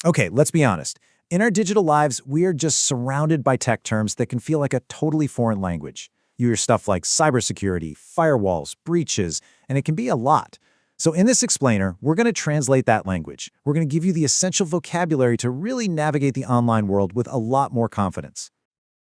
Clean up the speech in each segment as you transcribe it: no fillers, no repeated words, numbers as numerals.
Okay, let's be honest. In our digital lives, we are just surrounded by tech terms that can feel like a totally foreign language. You hear stuff like cybersecurity, firewalls, breaches, and it can be a lot. So in this explainer, we're going to translate that language. We're going to give you the essential vocabulary to really navigate the online world with a lot more confidence.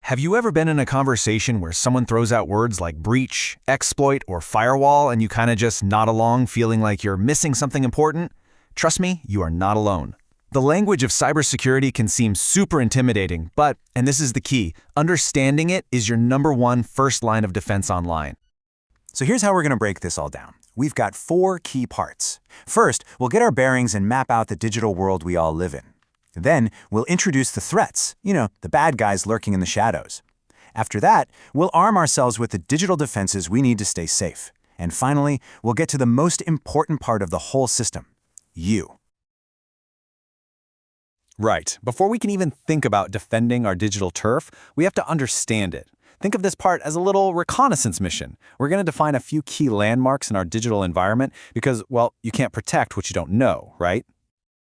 Have you ever been in a conversation where someone throws out words like breach, exploit, or firewall and you kind of just nod along feeling like you're missing something important? Trust me, you are not alone. The language of cybersecurity can seem super intimidating, but, and this is the key, understanding it is your #1 first line of defense online. So here's how we're going to break this all down. We've got 4 key parts. First, we'll get our bearings and map out the digital world we all live in. Then, we'll introduce the threats, the bad guys lurking in the shadows. After that, we'll arm ourselves with the digital defenses we need to stay safe. And finally, we'll get to the most important part of the whole system, you. Right. Before we can even think about defending our digital turf, we have to understand it. Think of this part as a little reconnaissance mission. We're going to define a few key landmarks in our digital environment because, well, you can't protect what you don't know, right?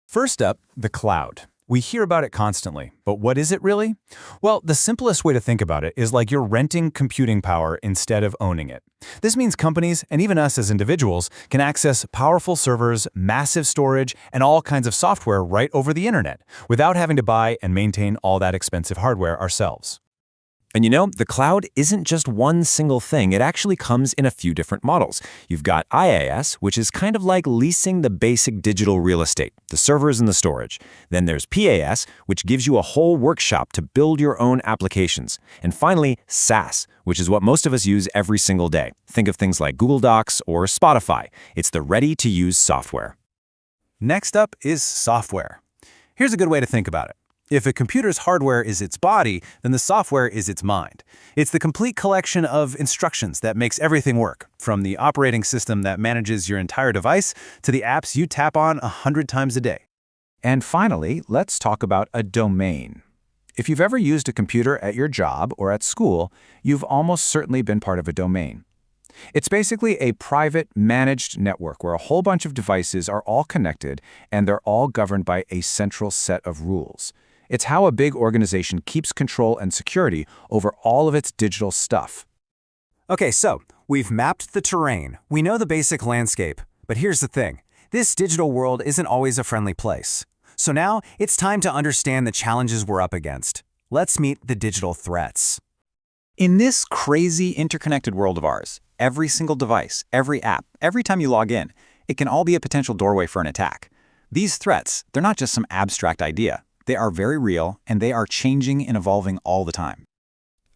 First up, the cloud. We hear about it constantly, but what is it really? Well, the simplest way to think about it is like you're renting computing power instead of owning it. This means companies, and even us as individuals, can access powerful servers, massive storage, and all kinds of software right over the internet, without having to buy and maintain all that expensive hardware ourselves. And the cloud isn't just one single thing. It actually comes in a few different models. You've got IaaS, which is kind of like leasing the basic digital real estate, the servers and the storage. Then there's PaaS, which gives you a whole workshop to build your own applications. And finally, SaaS, which is what most of us use every single day. Think of things like Google Docs or Spotify. It's the ready-to-use software. Next up is software. Here's a good way to think about it. If a computer's hardware is its body, then the software is its mind. It's the complete collection of instructions that makes everything work, from the operating system that manages your entire device to the apps you tap on 100 times a day. And finally, let's talk about a domain. If you've ever used a computer at your job or at school, you've almost certainly been part of a domain. It's basically a private, managed network where a whole bunch of devices are all connected and they're all governed by a central set of rules. It's how a big organization keeps control and security over all of its digital stuff. Okay, so we've mapped the terrain. We know the basic landscape. But here's the thing. This digital world isn't always a friendly place. So now it's time to understand the challenges we're up against. Let's meet the digital threats. In this crazy interconnected world of ours, every single device, every app, every time you log in, it can all be a potential doorway for an attack. These threats, they're not just some abstract idea. They are very real, and they are changing and evolving all the time.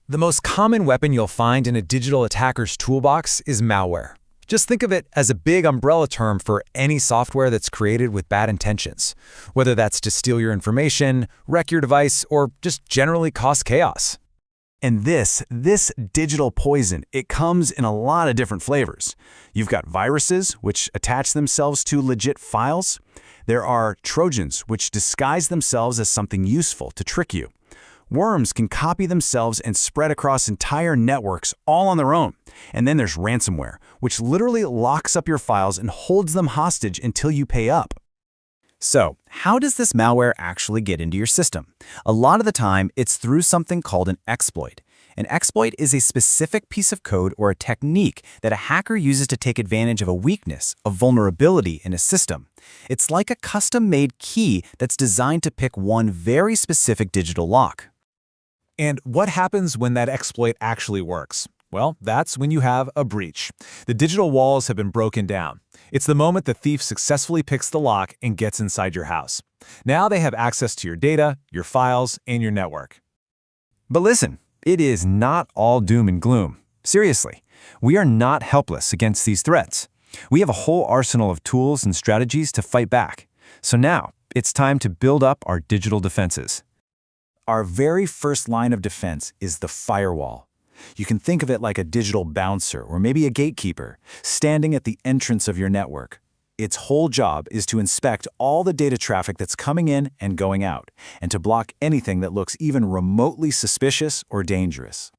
The most common weapon you'll find in a digital attacker's toolbox is malware. Just think of it as a big umbrella term for any software that's created with bad intentions, whether that's to steal your information, wreck your device, or just generally cause chaos. And this digital poison, it comes in a lot of different flavors. You've got viruses, which attach themselves to legit files. There are Trojans, which disguise themselves as something useful to trick you. Worms can copy themselves and spread across entire networks all on their own. And then there's ransomware, which literally locks up your files and holds them hostage until you pay up. So, how does this malware actually get into your system? A lot of the time, it's through something called an exploit. An exploit is a specific piece of code or a technique that a hacker uses to take advantage of a weakness, a vulnerability in a system. It's like a custom-made key that's designed to pick one very specific digital lock. And what happens when that exploit actually works? Well, that's when you have a breach. The digital walls have been broken down. It's the moment the thief successfully picks the lock and gets inside your house. Now they have access to your data, your files, and your network. But listen, it is not all doom and gloom. Seriously, we are not helpless against these threats. We have a whole arsenal of tools and strategies to fight back. So now, it's time to build up our digital defenses. Our very first line of defense is the firewall. You can think of it like a digital bouncer or maybe a gatekeeper standing at the entrance of your network. Its whole job is to inspect all the data traffic that's coming in and going out, and to block anything that looks even remotely suspicious or dangerous.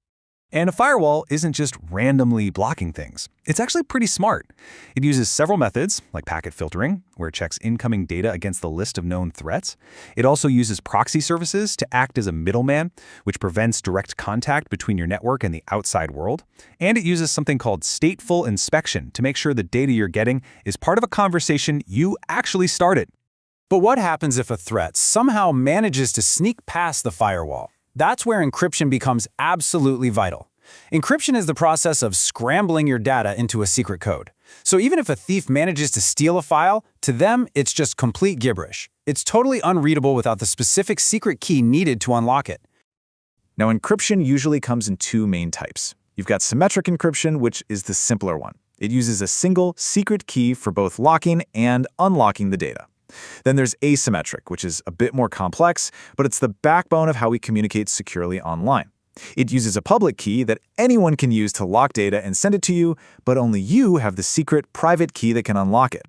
And a firewall isn't just randomly blocking things. It's actually pretty smart. It uses several methods, like packet filtering, where it checks incoming data against the list of known threats. It also uses proxy services to act as a middleman, which prevents direct contact between your network and the outside world. And it uses something called stateful inspection to make sure the data you're getting is part of a conversation you actually started. But what happens if a threat somehow manages to sneak past the firewall? That's where encryption becomes absolutely vital. Encryption is the process of scrambling your data into a secret code. So even if a thief manages to steal a file, to them, it's just complete gibberish. It's totally unreadable without the specific secret key needed to unlock it. Now, encryption usually comes in two main types. You've got symmetric encryption, which is the simpler one. It uses a single secret key for both locking and unlocking the data. Then there's asymmetric, which is a bit more complex, but it's the backbone of how we communicate securely online. It uses a public key that anyone can use to lock data and send it to you, but only you have the secret private key that can unlock it.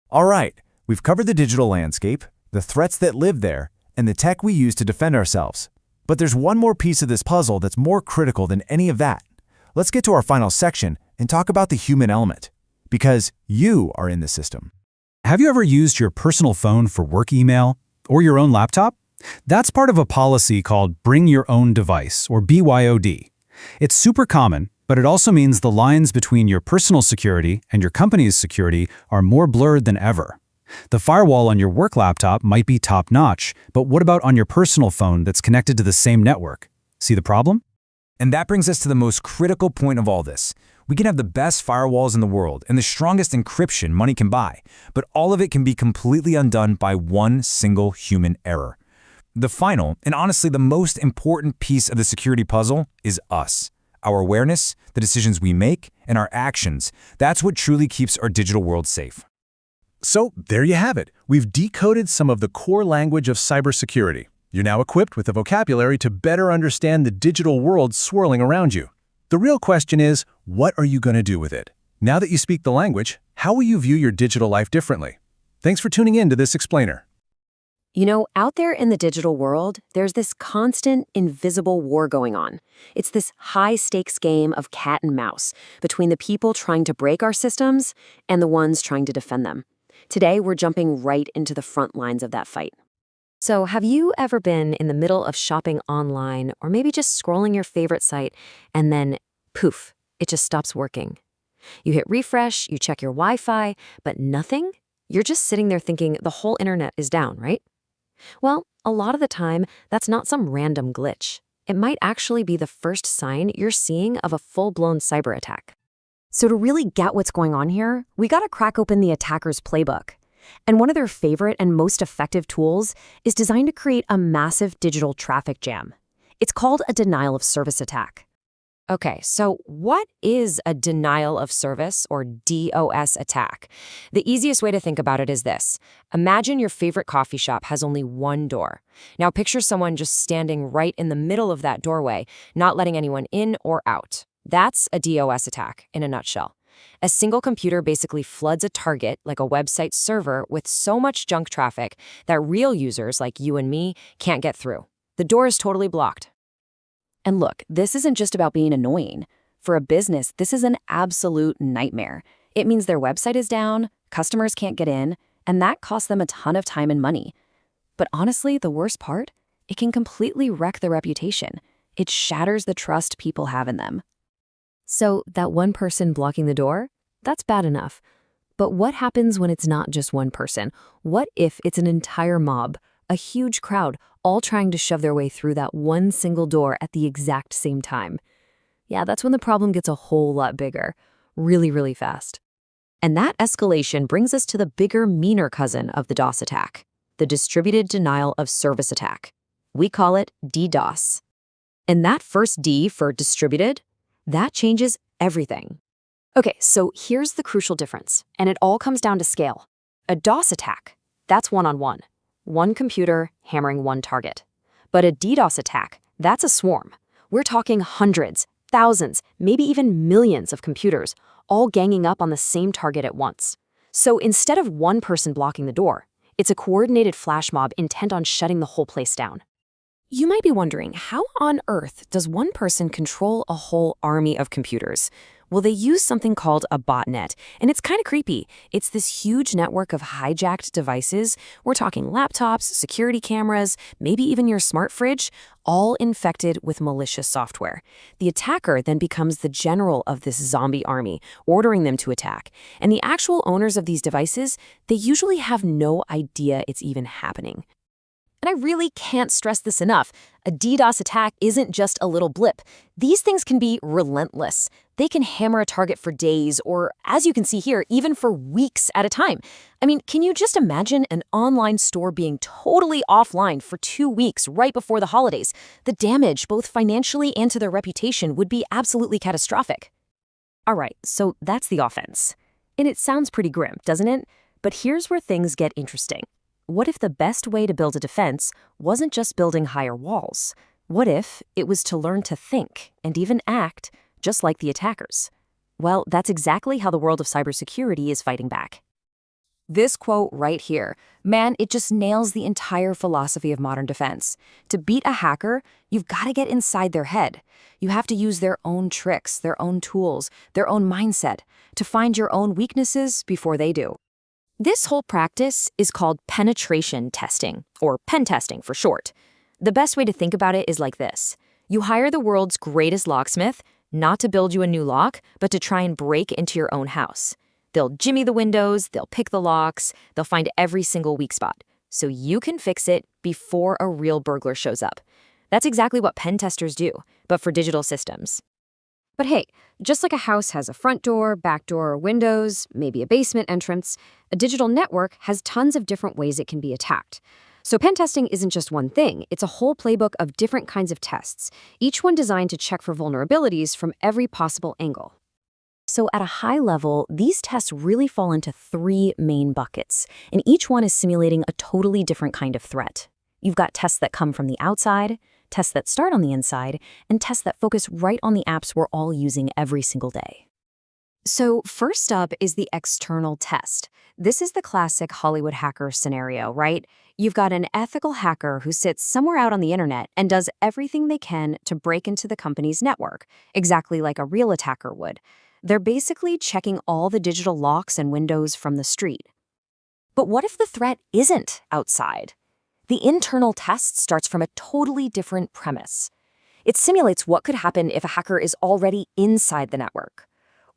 All right, we've covered the digital landscape, the threats that live there, and the tech we use to defend ourselves. But there's one more piece of this puzzle that's more critical than any of that. Let's get to our final section and talk about the human element. Because you are in the system. Have you ever used your personal phone for work email or your own laptop? That's part of a policy called Bring Your Own Device, or BYOD. It's super common, but it also means the lines between your personal security and your company's security are more blurred than ever. The firewall on your work laptop might be top-notch, but what about on your personal phone that's connected to the same network? See the problem? And that brings us to the most critical point of all this. We can have the best firewalls in the world and the strongest encryption money can buy, but all of it can be completely undone by one single human error. The final, and honestly the most important piece of the security puzzle is us. Our awareness, the decisions we make, and our actions. That's what truly keeps our digital world safe. So there you have it. We've decoded some of the core language of cybersecurity. You're now equipped with the vocabulary to better understand the digital world swirling around you. The real question is, what are you going to do with it? Now that you speak the language, how will you view your digital life differently? Thanks for tuning in to this explainer. You know, out there in the digital world, there's this constant, invisible war going on. It's this high-stakes game of cat and mouse between the people trying to break our systems and the ones trying to defend them. Today, we're jumping right into the front lines of that fight. So, have you ever been in the middle of shopping online or maybe just scrolling your favorite site and then, poof, it just stops working? You hit refresh, you check your Wi-Fi, but nothing? You're just sitting there thinking the whole internet is down, right? Well, a lot of the time, that's not some random glitch. It might actually be the first sign you're seeing of a full-blown cyber attack. So to really get what's going on here, we gotta crack open the attacker's playbook. And one of their favorite and most effective tools is designed to create a massive digital traffic jam. It's called a denial of service attack. Okay, so what is a denial of service, or DOS, attack? The easiest way to think about it is this. Imagine your favorite coffee shop has only one door. Now picture someone just standing right in the middle of that doorway, not letting anyone in or out. That's a DOS attack in a nutshell. A single computer basically floods a target, like a website server, with so much junk traffic that real users like you and me can't get through. The door is totally blocked. And look, this isn't just about being annoying. For a business, this is an absolute nightmare. It means their website is down, customers can't get in, and that costs them a ton of time and money. But honestly, the worst part? It can completely wreck their reputation. It shatters the trust people have in them. So that one person blocking the door? That's bad enough. But what happens when it's not just one person? What if it's an entire mob, a huge crowd, all trying to shove their way through that one single door at the exact same time? Yeah, that's when the problem gets a whole lot bigger, really, really fast. And that escalation brings us to the bigger, meaner cousin of the DOS attack, the distributed denial of service attack. We call it DDoS. And that first D for distributed, that changes everything. Okay, so here's the crucial difference, and it all comes down to scale. A DOS attack, that's one-on-one. One computer hammering one target. But a DDoS attack, that's a swarm. We're talking hundreds, thousands, maybe even millions of computers, all ganging up on the same target at once. So instead of one person blocking the door, it's a coordinated flash mob intent on shutting the whole place down. You might be wondering, how on earth does one person control a whole army of computers? Well, they use something called a botnet, and it's kind of creepy. It's this huge network of hijacked devices. We're talking laptops, security cameras, maybe even your smart fridge, all infected with malicious software. The attacker then becomes the general of this zombie army, ordering them to attack. And the actual owners of these devices, they usually have no idea it's even happening. And I really can't stress this enough. A DDoS attack isn't just a little blip. These things can be relentless. They can hammer a target for days, or as you can see here, even for weeks at a time. I mean, can you just imagine an online store being totally offline for 2 weeks right before the holidays? The damage, both financially and to their reputation, would be absolutely catastrophic. All right, so that's the offense. And it sounds pretty grim, doesn't it? But here's where things get interesting. What if the best way to build a defense wasn't just building higher walls? What if it was to learn to think and even act just like the attackers? Well, that's exactly how the world of cybersecurity is fighting back. This quote right here, man, it just nails the entire philosophy of modern defense. To beat a hacker, you've got to get inside their head. You have to use their own tricks, their own tools, their own mindset to find your own weaknesses before they do. This whole practice is called penetration testing, or pen testing for short. The best way to think about it is like this. You hire the world's greatest locksmith, not to build you a new lock, but to try and break into your own house. They'll jimmy the windows, they'll pick the locks, they'll find every single weak spot, so you can fix it before a real burglar shows up. That's exactly what pen testers do, but for digital systems. But hey, just like a house has a front door, back door, windows, maybe a basement entrance, a digital network has tons of different ways it can be attacked. So pen testing isn't just one thing, it's a whole playbook of different kinds of tests, each one designed to check for vulnerabilities from every possible angle. So at a high level, these tests really fall into 3 main buckets, and each one is simulating a totally different kind of threat. You've got tests that come from the outside, tests that start on the inside, and tests that focus right on the apps we're all using every single day. So first up is the external test. This is the classic Hollywood hacker scenario, right? You've got an ethical hacker who sits somewhere out on the internet and does everything they can to break into the company's network, exactly like a real attacker would. They're basically checking all the digital locks and windows from the street. But what if the threat isn't outside? The internal test starts from a totally different premise. It simulates what could happen if a hacker is already inside the network.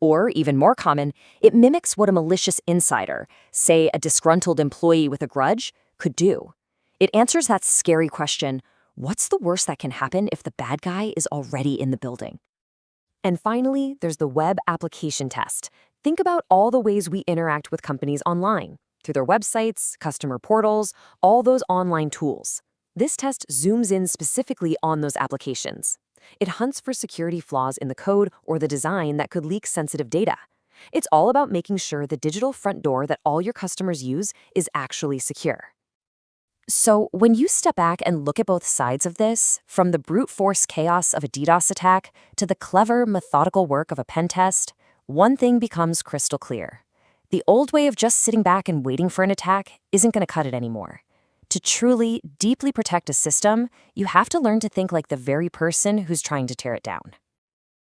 Or, even more common, it mimics what a malicious insider, say a disgruntled employee with a grudge, could do. It answers that scary question, what's the worst that can happen if the bad guy is already in the building? And finally, there's the web application test. Think about all the ways we interact with companies online, through their websites, customer portals, all those online tools. This test zooms in specifically on those applications. It hunts for security flaws in the code or the design that could leak sensitive data. It's all about making sure the digital front door that all your customers use is actually secure. So when you step back and look at both sides of this, from the brute force chaos of a DDoS attack to the clever, methodical work of a pen test, one thing becomes crystal clear. The old way of just sitting back and waiting for an attack isn't going to cut it anymore. To truly, deeply protect a system, you have to learn to think like the very person who's trying to tear it down.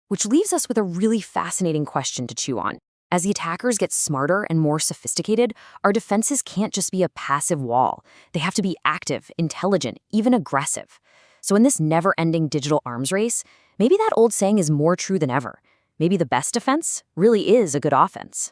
Which leaves us with a really fascinating question to chew on. As the attackers get smarter and more sophisticated, our defenses can't just be a passive wall. They have to be active, intelligent, even aggressive. So in this never-ending digital arms race, maybe that old saying is more true than ever. Maybe the best defense really is a good offense.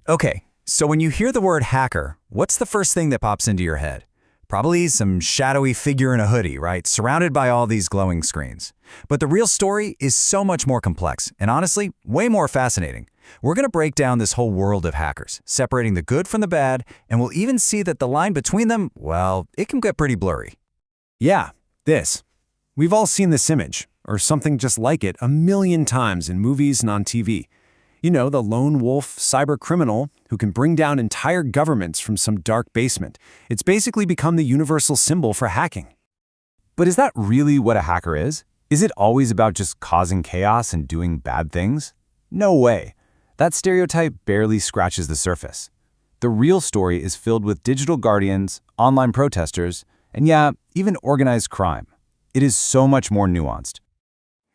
Okay, so when you hear the word hacker, what's the first thing that pops into your head? Probably some shadowy figure in a hoodie, right? Surrounded by all these glowing screens. But the real story is so much more complex, and honestly, way more fascinating. We're going to break down this whole world of hackers, separating the good from the bad, and we'll even see that the line between them, well, it can get pretty blurry. Yeah, this. We've all seen this image, or something just like it, a million times in movies and on TV. You know, the lone wolf cyber criminal who can bring down entire governments from some dark basement. It's basically become the universal symbol for hacking. But is that really what a hacker is? Is it always about just causing chaos and doing bad things? No way. That stereotype barely scratches the surface. The real story is filled with digital guardians, online protesters, and yeah, even organized crime. It is so much more nuanced.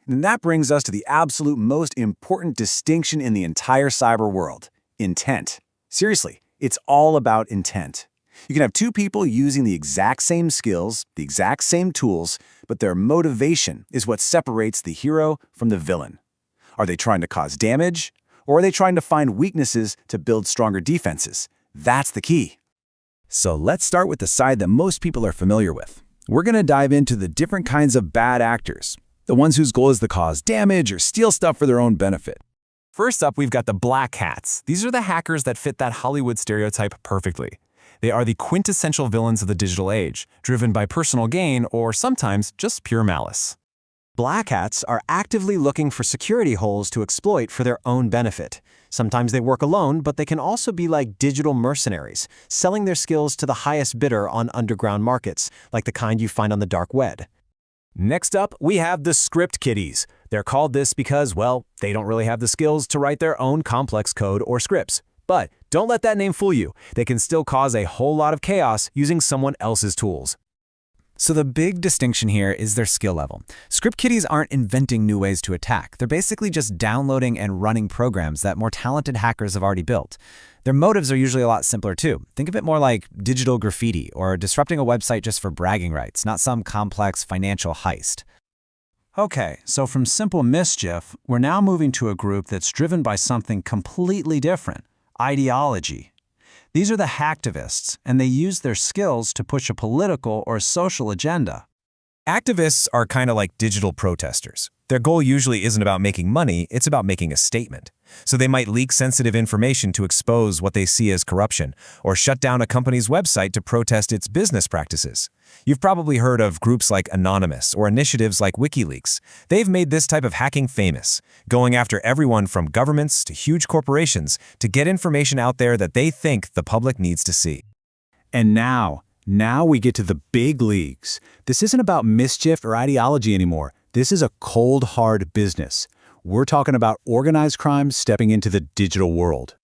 And that brings us to the absolute most important distinction in the entire cyber world: intent. Seriously, it's all about intent. You can have two people using the exact same skills, the exact same tools, but their motivation is what separates the hero from the villain. Are they trying to cause damage, or are they trying to find weaknesses to build stronger defenses? That's the key. So let's start with the side that most people are familiar with. We're going to dive into the different kinds of bad actors, the ones whose goal is to cause damage or steal stuff for their own benefit. First up, we've got the black hats. These are the hackers that fit that Hollywood stereotype perfectly. They are the quintessential villains of the digital age, driven by personal gain or sometimes just pure malice. Black hats are actively looking for security holes to exploit for their own benefit. Sometimes they work alone, but they can also be like digital mercenaries, selling their skills to the highest bidder on underground markets, like the kind you find on the dark web. Next up, we have the script kiddies. They're called this because, well, they don't really have the skills to write their own complex code or scripts. But don't let that name fool you. They can still cause a whole lot of chaos using someone else's tools. So the big distinction here is their skill level. Script kiddies aren't inventing new ways to attack. They're basically just downloading and running programs that more talented hackers have already built. Their motives are usually a lot simpler too. Think of it more like digital graffiti or disrupting a website just for bragging rights, not some complex financial heist. Okay, so from simple mischief, we're now moving to a group that's driven by something completely different: ideology. These are the hacktivists, and they use their skills to push a political or social agenda. Activists are kind of like digital protesters. Their goal usually isn't about making money, it's about making a statement. So they might leak sensitive information to expose what they see as corruption, or shut down a company's website to protest its business practices. You've probably heard of groups like Anonymous or initiatives like WikiLeaks. They've made this type of hacking famous, going after everyone from governments to huge corporations to get information out there that they think the public needs to see. And now we get to the big leagues. This isn't about mischief or ideology anymore. This is a cold, hard business. We're talking about organized crime stepping into the digital world.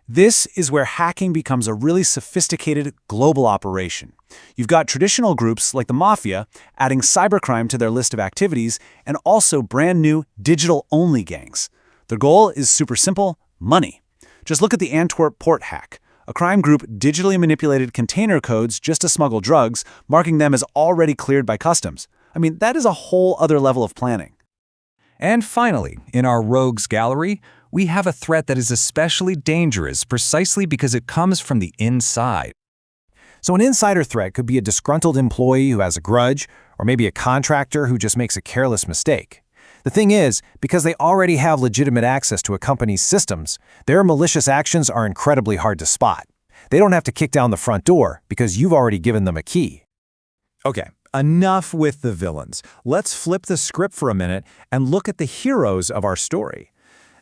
This is where hacking becomes a really sophisticated global operation. You've got traditional groups like the mafia adding cybercrime to their list of activities, and also brand new digital-only gangs. Their goal is super simple: money. Just look at the Antwerp port hack. A crime group digitally manipulated container codes just to smuggle drugs, marking them as already cleared by customs. I mean, that is a whole other level of planning. And finally, in our rogues gallery, we have a threat that is especially dangerous precisely because it comes from the inside. So an insider threat could be a disgruntled employee who has a grudge, or maybe a contractor who just makes a careless mistake. The thing is, because they already have legitimate access to a company's systems, their malicious actions are incredibly hard to spot. They don't have to kick down the front door because you've already given them a key. Okay, enough with the villains. Let's flip the script for a minute and look at the heroes of our story.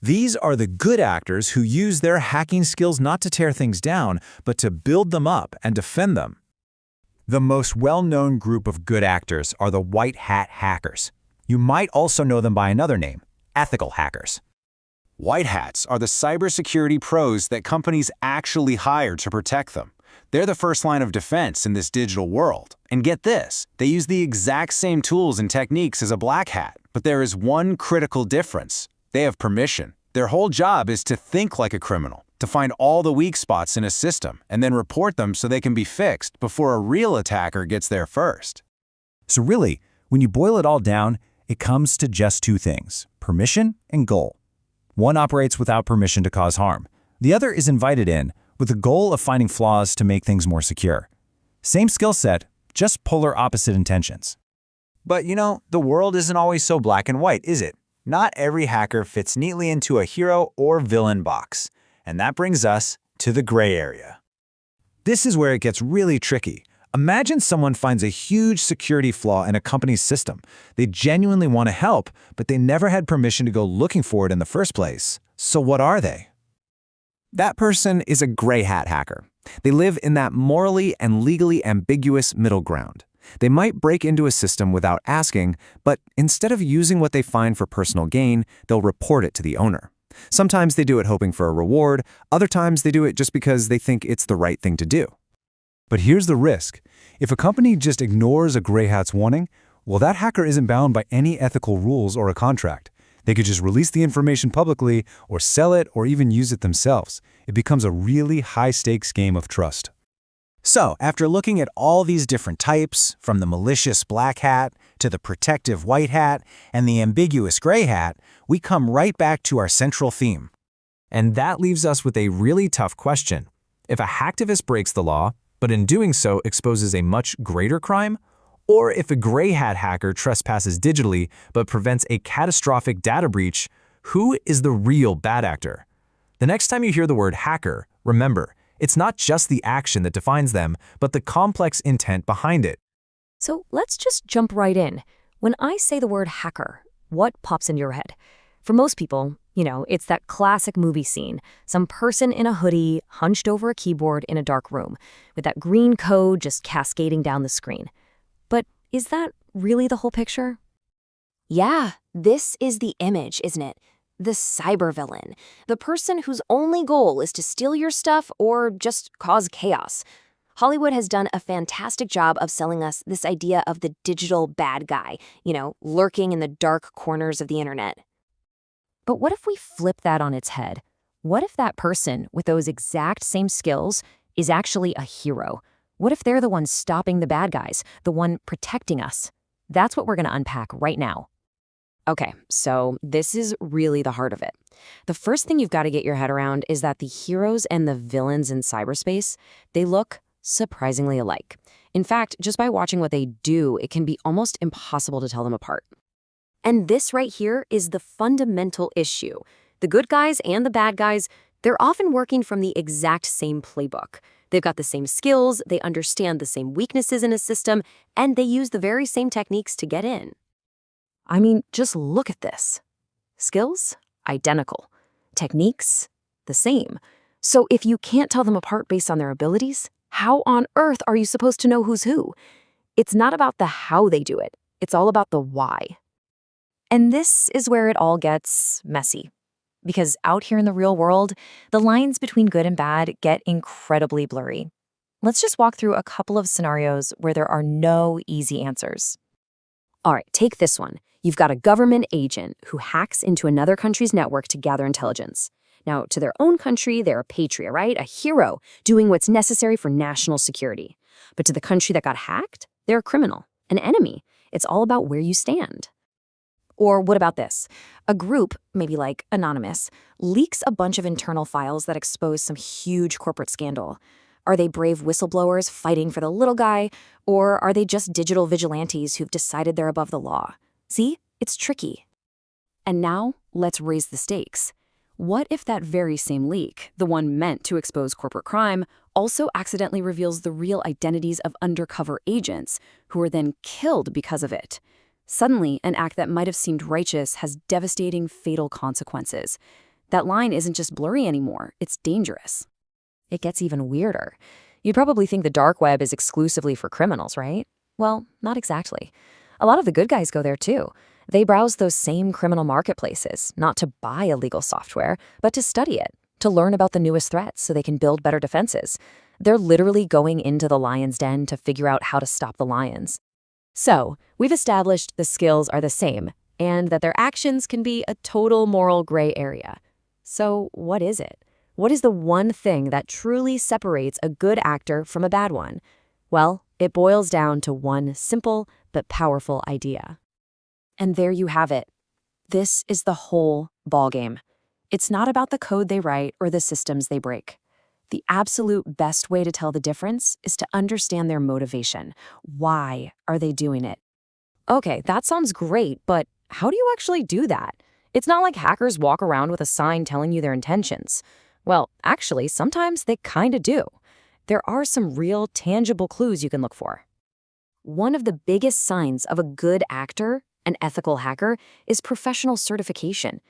These are the good actors who use their hacking skills not to tear things down, but to build them up and defend them. The most well-known group of good actors are the white hat hackers. You might also know them by another name: ethical hackers. White hats are the cybersecurity pros that companies actually hire to protect them. They're the first line of defense in this digital world. And get this, they use the exact same tools and techniques as a black hat, but there is one critical difference. They have permission. Their whole job is to think like a criminal, to find all the weak spots in a system, and then report them so they can be fixed before a real attacker gets there first. So really, when you boil it all down, it comes to just two things: permission and goal. One operates without permission to cause harm. The other is invited in with the goal of finding flaws to make things more secure. Same skill set, just polar opposite intentions. But you know, the world isn't always so black and white, is it? Not every hacker fits neatly into a hero or villain box. And that brings us to the gray area. This is where it gets really tricky. Imagine someone finds a huge security flaw in a company's system. They genuinely want to help, but they never had permission to go looking for it in the first place. So what are they? That person is a gray hat hacker. They live in that morally and legally ambiguous middle ground. They might break into a system without asking, but instead of using what they find for personal gain, they'll report it to the owner. Sometimes they do it hoping for a reward, other times they do it just because they think it's the right thing to do. But here's the risk. If a company just ignores a gray hat's warning, Well, that hacker isn't bound by any ethical rules or a contract. They could just release the information publicly or sell it or even use it themselves. It becomes a really high-stakes game of trust. So, after looking at all these different types, from the malicious black hat to the protective white hat and the ambiguous gray hat, we come right back to our central theme. And that leaves us with a really tough question. If a hacktivist breaks the law, but in doing so exposes a much greater crime, or if a gray hat hacker trespasses digitally but prevents a catastrophic data breach, who is the real bad actor? The next time you hear the word hacker, remember, it's not just the action that defines them, but the complex intent behind it. So let's just jump right in. When I say the word hacker, what pops into your head? For most people, it's that classic movie scene, some person in a hoodie hunched over a keyboard in a dark room, with that green code just cascading down the screen. But is that really the whole picture? Yeah, this is the image, isn't it? The cybervillain, the person whose only goal is to steal your stuff or just cause chaos. Hollywood has done a fantastic job of selling us this idea of the digital bad guy, lurking in the dark corners of the internet. But what if we flip that on its head? What if that person with those exact same skills is actually a hero? What if they're the one stopping the bad guys, the one protecting us? That's what we're going to unpack right now. Okay, so this is really the heart of it. The first thing you've got to get your head around is that the heroes and the villains in cyberspace, they look surprisingly alike. In fact, just by watching what they do, it can be almost impossible to tell them apart. And this right here is the fundamental issue. The good guys and the bad guys, they're often working from the exact same playbook. They've got the same skills, they understand the same weaknesses in a system, and they use the very same techniques to get in. I mean, just look at this. Skills? Identical. Techniques? The same. So if you can't tell them apart based on their abilities, how on earth are you supposed to know who's who? It's not about the how they do it. It's all about the why. And this is where it all gets messy. Because out here in the real world, the lines between good and bad get incredibly blurry. Let's just walk through a couple of scenarios where there are no easy answers. All right, take this one. You've got a government agent who hacks into another country's network to gather intelligence. Now, to their own country, they're a patriot, right? A hero doing what's necessary for national security. But to the country that got hacked, they're a criminal, an enemy. It's all about where you stand. Or what about this? A group, maybe like Anonymous, leaks a bunch of internal files that expose some huge corporate scandal. Are they brave whistleblowers fighting for the little guy, or are they just digital vigilantes who've decided they're above the law? See, it's tricky. And now, let's raise the stakes. What if that very same leak, the one meant to expose corporate crime, also accidentally reveals the real identities of undercover agents who are then killed because of it? Suddenly, an act that might have seemed righteous has devastating, fatal consequences. That line isn't just blurry anymore, it's dangerous. It gets even weirder. You'd probably think the dark web is exclusively for criminals, right? Well, not exactly. A lot of the good guys go there too. They browse those same criminal marketplaces, not to buy illegal software, but to study it, to learn about the newest threats so they can build better defenses. They're literally going into the lion's den to figure out how to stop the lions. So, we've established the skills are the same, and that their actions can be a total moral gray area. So, what is it? What is the one thing that truly separates a good actor from a bad one? Well, it boils down to one simple but powerful idea. And there you have it. This is the whole ballgame. It's not about the code they write or the systems they break. The absolute best way to tell the difference is to understand their motivation. Why are they doing it? Okay, that sounds great, but how do you actually do that? It's not like hackers walk around with a sign telling you their intentions. Well, actually, sometimes they kinda do. There are some real, tangible clues you can look for. One of the biggest signs of a good actor, an ethical hacker, is professional certification.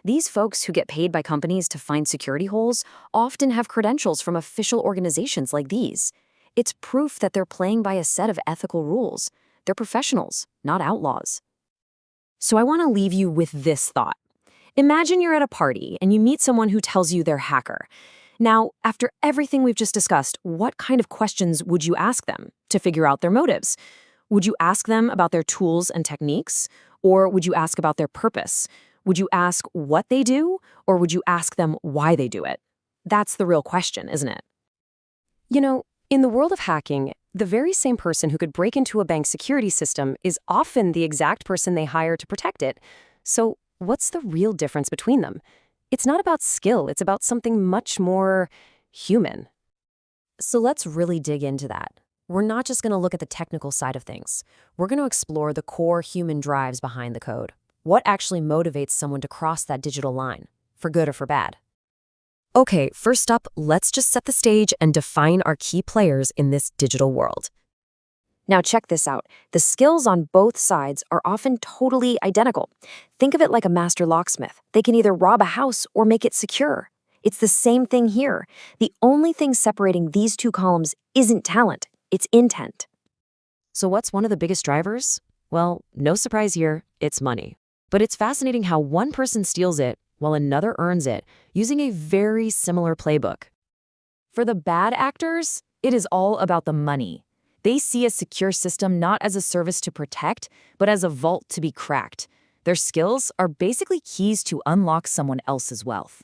These folks who get paid by companies to find security holes often have credentials from official organizations like these. It's proof that they're playing by a set of ethical rules. They're professionals, not outlaws. So I want to leave you with this thought. Imagine you're at a party and you meet someone who tells you they're a hacker. Now, after everything we've just discussed, what kind of questions would you ask them to figure out their motives? Would you ask them about their tools and techniques? Or would you ask about their purpose? Would you ask what they do? Or would you ask them why they do it? That's the real question, isn't it? You know, in the world of hacking, the very same person who could break into a bank's security system is often the exact person they hire to protect it. So what's the real difference between them? It's not about skill, it's about something much more human. So let's really dig into that. We're not just going to look at the technical side of things. We're going to explore the core human drives behind the code. What actually motivates someone to cross that digital line, for good or for bad? Okay, first up, let's just set the stage and define our key players in this digital world. Now check this out. The skills on both sides are often totally identical. Think of it like a master locksmith. They can either rob a house or make it secure. It's the same thing here. The only thing separating these two columns isn't talent, it's intent. So what's one of the biggest drivers? Well, no surprise here, it's money. But it's fascinating how one person steals it while another earns it using a very similar playbook. For the bad actors, it is all about the money. They see a secure system not as a service to protect, but as a vault to be cracked. Their skills are basically keys to unlock someone else's wealth.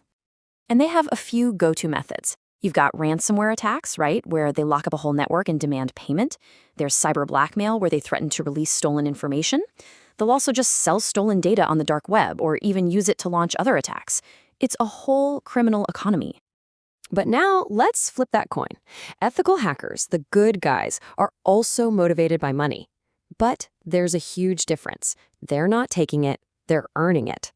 And they have a few go-to methods. You've got ransomware attacks, right, where they lock up a whole network and demand payment. There's cyber blackmail, where they threaten to release stolen information. They'll also just sell stolen data on the dark web or even use it to launch other attacks. It's a whole criminal economy. But now let's flip that coin. Ethical hackers, the good guys, are also motivated by money. But there's a huge difference. They're not taking it, they're earning it.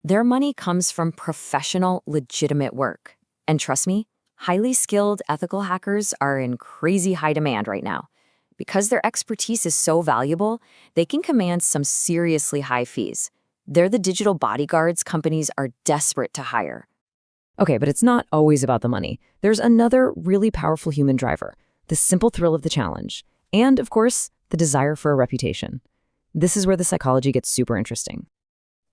Their money comes from professional, legitimate work. And trust me, highly skilled ethical hackers are in crazy high demand right now. Because their expertise is so valuable, they can command some seriously high fees. They're the digital bodyguards companies are desperate to hire. Okay, but it's not always about the money. There's another really powerful human driver, the simple thrill of the challenge, and, of course, the desire for a reputation. This is where the psychology gets super interesting.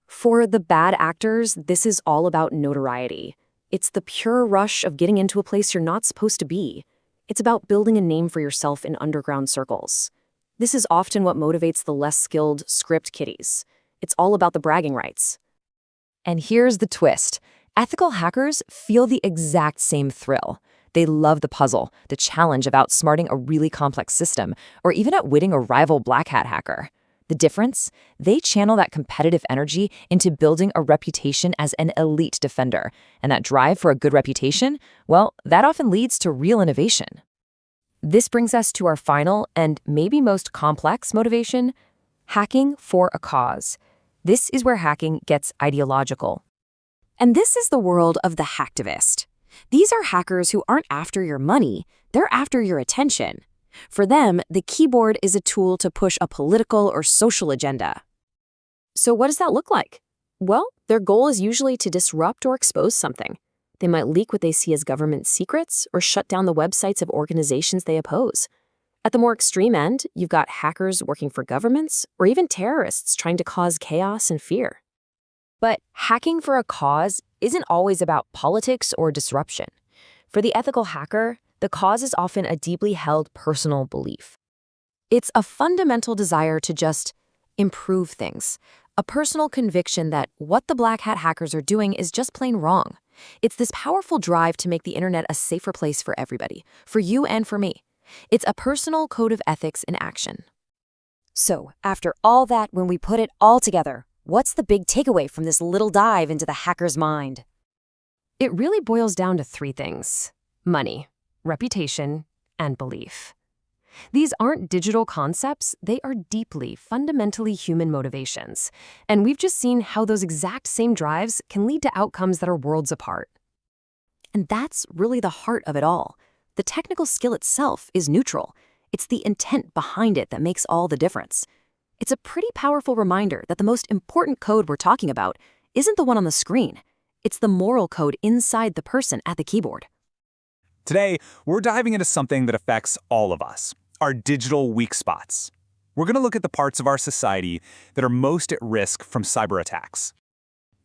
For the bad actors, this is all about notoriety. It's the pure rush of getting into a place you're not supposed to be. It's about building a name for yourself in underground circles. This is often what motivates the less skilled script kiddies. It's all about the bragging rights. And here's the twist. Ethical hackers feel the exact same thrill. They love the puzzle, the challenge of outsmarting a really complex system, or even outwitting a rival black hat hacker. The difference? They channel that competitive energy into building a reputation as an elite defender. And that drive for a good reputation, well, that often leads to real innovation. This brings us to our final and maybe most complex motivation, hacking for a cause. This is where hacking gets ideological. And this is the world of the hacktivist. These are hackers who aren't after your money, they're after your attention. For them, the keyboard is a tool to push a political or social agenda. So what does that look like? Well, their goal is usually to disrupt or expose something. They might leak what they see as government secrets or shut down the websites of organizations they oppose. At the more extreme end, you've got hackers working for governments or even terrorists trying to cause chaos and fear. But hacking for a cause isn't always about politics or disruption. For the ethical hacker, the cause is often a deeply held personal belief. It's a fundamental desire to just improve things, a personal conviction that what the black hat hackers are doing is just plain wrong. It's this powerful drive to make the internet a safer place for everybody, for you and for me. It's a personal code of ethics in action. So, after all that, when we put it all together, what's the big takeaway from this little dive into the hacker's mind? It really boils down to three things: money, reputation, and belief. These aren't digital concepts, they are deeply, fundamentally human motivations. And we've just seen how those exact same drives can lead to outcomes that are worlds apart. And that's really the heart of it all. The technical skill itself is neutral. It's the intent behind it that makes all the difference. It's a pretty powerful reminder that the most important code we're talking about isn't the one on the screen. It's the moral code inside the person at the keyboard. Today, we're diving into something that affects all of us, our digital weak spots. We're going to look at the parts of our society that are most at risk from cyber attacks.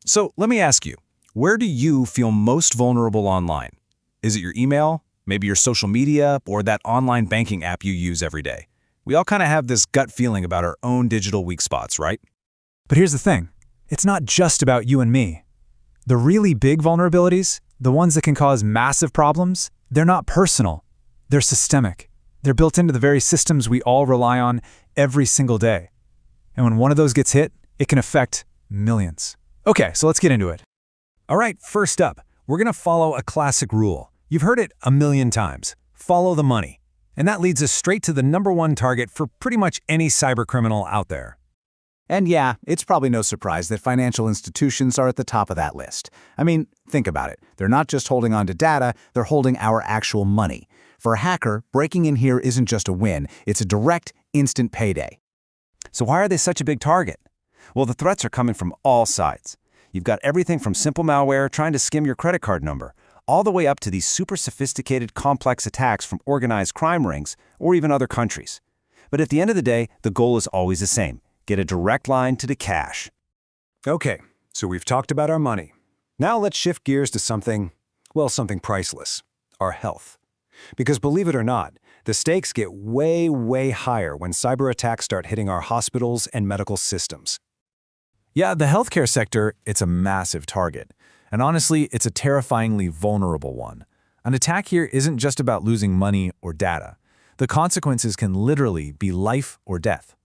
So let me ask you, where do you feel most vulnerable online? Is it your email, maybe your social media, or that online banking app you use every day? We all kind of have this gut feeling about our own digital weak spots, right? But here's the thing. It's not just about you and me. The really big vulnerabilities, the ones that can cause massive problems, they're not personal. They're systemic. They're built into the very systems we all rely on every single day. And when one of those gets hit, it can affect millions. Okay, so let's get into it. All right, first up, we're going to follow a classic rule. You've heard it a million times. Follow the money. And that leads us straight to the #1 target for pretty much any cybercriminal out there. And yeah, it's probably no surprise that financial institutions are at the top of that list. I mean, think about it. They're not just holding on to data, they're holding our actual money. For a hacker, breaking in here isn't just a win, it's a direct, instant payday. So why are they such a big target? Well, the threats are coming from all sides. You've got everything from simple malware trying to skim your credit card number, all the way up to these super sophisticated, complex attacks from organized crime rings or even other countries. But at the end of the day, the goal is always the same. Get a direct line to the cash. Okay, so we've talked about our money. Now let's shift gears to something priceless, our health. Because believe it or not, the stakes get way, way higher when cyber attacks start hitting our hospitals and medical systems. Yeah, the healthcare sector, it's a massive target. And honestly, it's a terrifyingly vulnerable one. An attack here isn't just about losing money or data. The consequences can literally be life or death.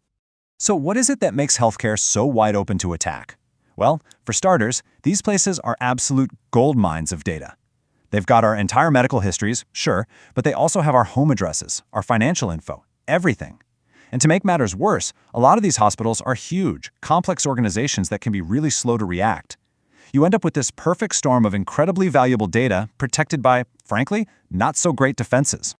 So what is it that makes healthcare so wide open to attack? Well, for starters, these places are absolute gold mines of data. They've got our entire medical histories, sure, but they also have our home addresses, our financial info, everything. And to make matters worse, a lot of these hospitals are huge, complex organizations that can be really slow to react. You end up with this perfect storm of incredibly valuable data protected by, frankly, not so great defenses.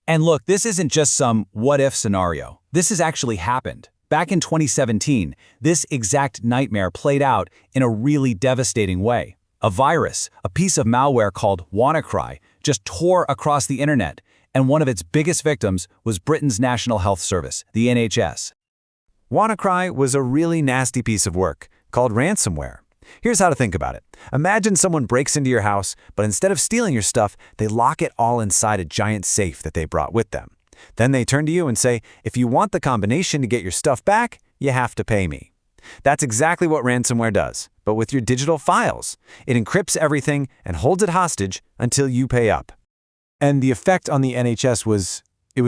And look, this isn't just some what-if scenario. This has actually happened. Back in 2017, this exact nightmare played out in a really devastating way. A virus, a piece of malware called WannaCry, just tore across the internet, and one of its biggest victims was Britain's National Health Service, the NHS. WannaCry was a really nasty piece of work called ransomware. Here's how to think about it. Imagine someone breaks into your house, but instead of stealing your stuff, they lock it all inside a giant safe that they brought with them. Then they turn to you and say, if you want the combination to get your stuff back, you have to pay me. That's exactly what ransomware does, but with your digital files. It encrypts everything and holds it hostage until you pay up. And the effect on the NHS was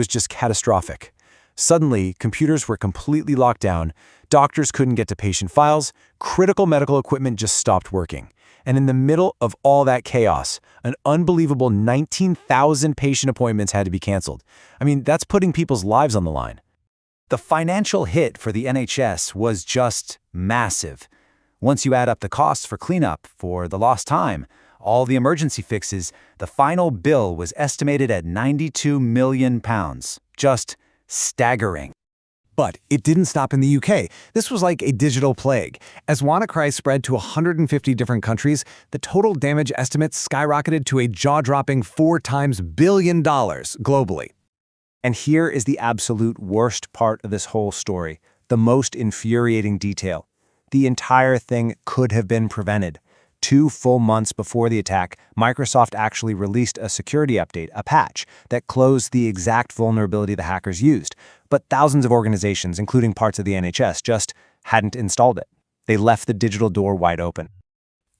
just catastrophic. Suddenly, computers were completely locked down, doctors couldn't get to patient files, critical medical equipment just stopped working. And in the middle of all that chaos, an unbelievable 19,000 patient appointments had to be canceled. I mean, that's putting people's lives on the line. The financial hit for the NHS was just massive. Once you add up the costs for cleanup, for the lost time, all the emergency fixes, the final bill was estimated at £92 million. Just staggering. But it didn't stop in the UK. This was like a digital plague. As WannaCry spread to 150 different countries, the total damage estimates skyrocketed to a jaw-dropping $4 billion globally. And here is the absolute worst part of this whole story, the most infuriating detail. The entire thing could have been prevented. 2 full months before the attack, Microsoft actually released a security update, a patch, that closed the exact vulnerability the hackers used. But thousands of organizations, including parts of the NHS, just hadn't installed it. They left the digital door wide open.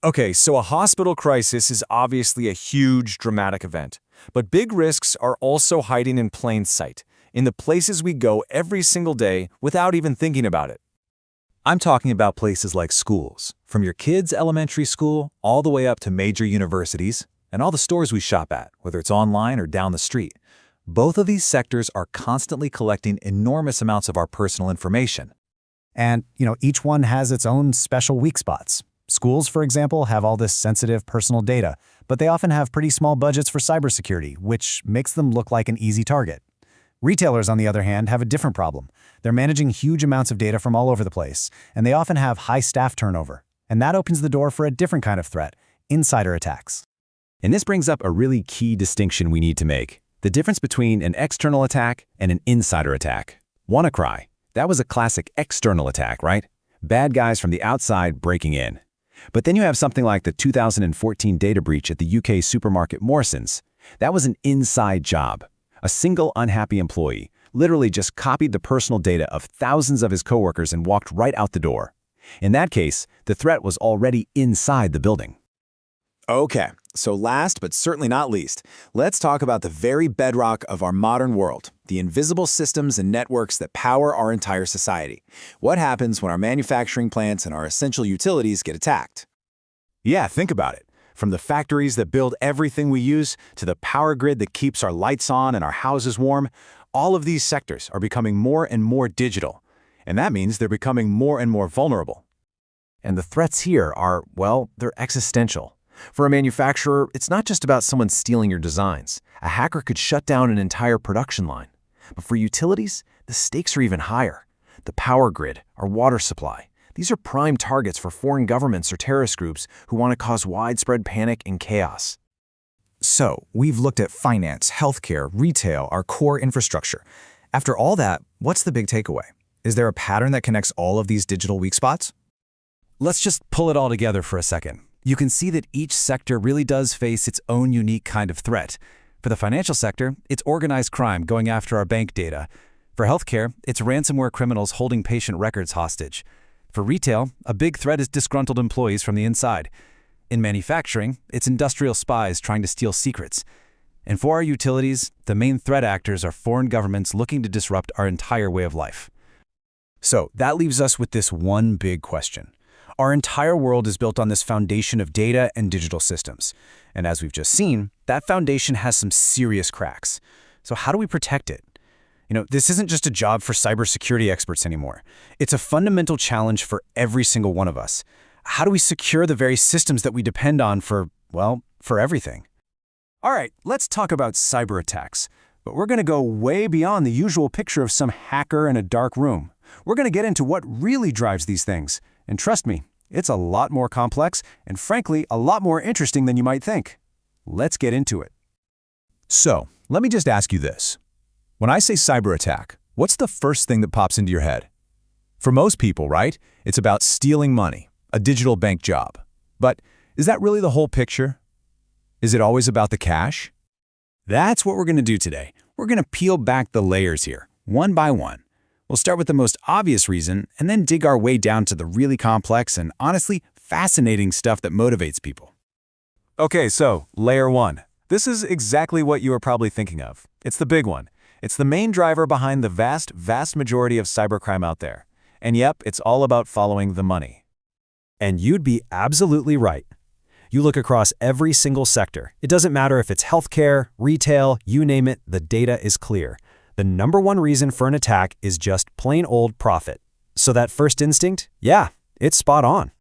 Okay, so a hospital crisis is obviously a huge, dramatic event. But big risks are also hiding in plain sight, in the places we go every single day without even thinking about it. I'm talking about places like schools, from your kids' elementary school all the way up to major universities, and all the stores we shop at, whether it's online or down the street. Both of these sectors are constantly collecting enormous amounts of our personal information. And, each one has its own special weak spots. Schools, for example, have all this sensitive personal data, but they often have pretty small budgets for cybersecurity, which makes them look like an easy target. Retailers, on the other hand, have a different problem. They're managing huge amounts of data from all over the place, and they often have high staff turnover. And that opens the door for a different kind of threat, insider attacks. And this brings up a really key distinction we need to make. The difference between an external attack and an insider attack. WannaCry, that was a classic external attack, right? Bad guys from the outside breaking in. But then you have something like the 2014 data breach at the UK supermarket Morrisons. That was an inside job. A single unhappy employee, literally just copied the personal data of thousands of his coworkers and walked right out the door. In that case, the threat was already inside the building. Okay, so last but certainly not least, let's talk about the very bedrock of our modern world, the invisible systems and networks that power our entire society. What happens when our manufacturing plants and our essential utilities get attacked? Yeah, think about it. From the factories that build everything we use to the power grid that keeps our lights on and our houses warm, all of these sectors are becoming more and more digital. And that means they're becoming more and more vulnerable. And the threats here are, well, they're existential. For a manufacturer, it's not just about someone stealing your designs. A hacker could shut down an entire production line. But for utilities, the stakes are even higher. The power grid, our water supply, these are prime targets for foreign governments or terrorist groups who want to cause widespread panic and chaos. So, we've looked at finance, healthcare, retail, our core infrastructure. After all that, what's the big takeaway? Is there a pattern that connects all of these digital weak spots? Let's just pull it all together for a second. You can see that each sector really does face its own unique kind of threat. For the financial sector, it's organized crime going after our bank data. For healthcare, it's ransomware criminals holding patient records hostage. For retail, a big threat is disgruntled employees from the inside. In manufacturing, it's industrial spies trying to steal secrets. And for our utilities, the main threat actors are foreign governments looking to disrupt our entire way of life. So that leaves us with this one big question. Our entire world is built on this foundation of data and digital systems. And as we've just seen, that foundation has some serious cracks. So how do we protect it? This isn't just a job for cybersecurity experts anymore. It's a fundamental challenge for every single one of us. How do we secure the very systems that we depend on for everything? All right, let's talk about cyber attacks. But we're going to go way beyond the usual picture of some hacker in a dark room. We're going to get into what really drives these things. And trust me, it's a lot more complex and, frankly, a lot more interesting than you might think. Let's get into it. So, let me just ask you this. When I say cyber attack, what's the first thing that pops into your head? For most people, right, it's about stealing money, a digital bank job. But is that really the whole picture? Is it always about the cash? That's what we're going to do today. We're going to peel back the layers here, one by one. We'll start with the most obvious reason and then dig our way down to the really complex and honestly fascinating stuff that motivates people. Okay, so layer one. This is exactly what you are probably thinking of. It's the big one. It's the main driver behind the vast majority of cybercrime out there. And yep, it's all about following the money. And you'd be absolutely right. You look across every single sector. It doesn't matter if it's healthcare, retail, you name it, the data is clear. The number one reason for an attack is just plain old profit. So that first instinct, yeah, it's spot on.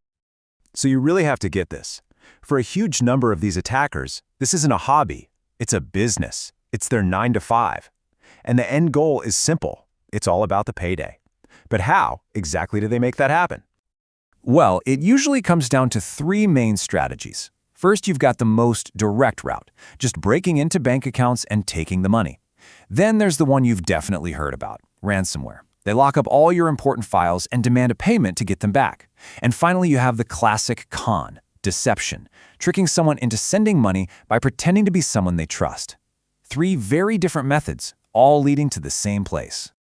So you really have to get this. For a huge number of these attackers, this isn't a hobby. It's a business. It's their 9 to 5. And the end goal is simple. It's all about the payday. But how exactly do they make that happen? Well, it usually comes down to three main strategies. First, you've got the most direct route, just breaking into bank accounts and taking the money. Then there's the one you've definitely heard about, ransomware. They lock up all your important files and demand a payment to get them back. And finally, you have the classic con, deception, tricking someone into sending money by pretending to be someone they trust. Three very different methods, all leading to the same place.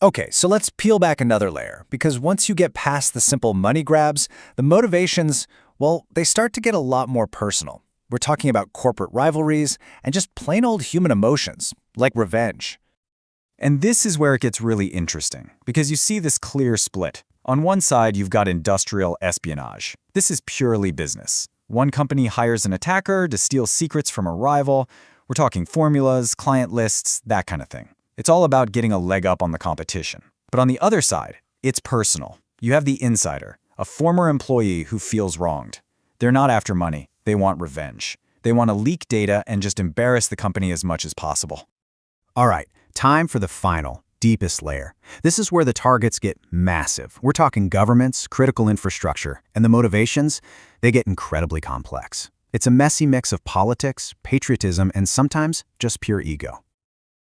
Okay, so let's peel back another layer, because once you get past the simple money grabs, the motivations, well, they start to get a lot more personal. We're talking about corporate rivalries and just plain old human emotions, like revenge. And this is where it gets really interesting, because you see this clear split. On one side, you've got industrial espionage. This is purely business. One company hires an attacker to steal secrets from a rival. We're talking formulas, client lists, that kind of thing. It's all about getting a leg up on the competition. But on the other side, it's personal. You have the insider, a former employee who feels wronged. They're not after money. They want revenge. They want to leak data and just embarrass the company as much as possible. All right, time for the final, deepest layer. This is where the targets get massive. We're talking governments, critical infrastructure, and the motivations, they get incredibly complex. It's a messy mix of politics, patriotism, and sometimes just pure ego.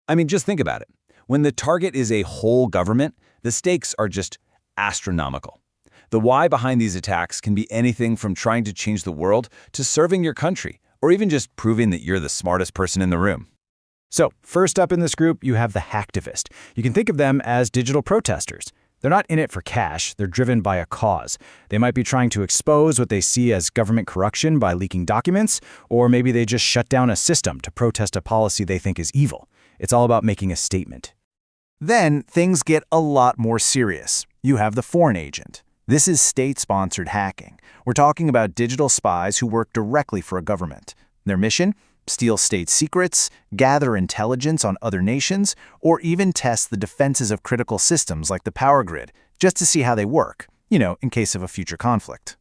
I mean, just think about it. When the target is a whole government, the stakes are just astronomical. The why behind these attacks can be anything from trying to change the world to serving your country, or even just proving that you're the smartest person in the room. So, first up in this group, you have the hacktivist. You can think of them as digital protesters. They're not in it for cash, they're driven by a cause. They might be trying to expose what they see as government corruption by leaking documents, or maybe they just shut down a system to protest a policy they think is evil. It's all about making a statement. Then, things get a lot more serious. You have the foreign agent. This is state-sponsored hacking. We're talking about digital spies who work directly for a government. Their mission? Steal state secrets, gather intelligence on other nations, or even test the defenses of critical systems like the power grid, just to see how they work, in case of a future conflict.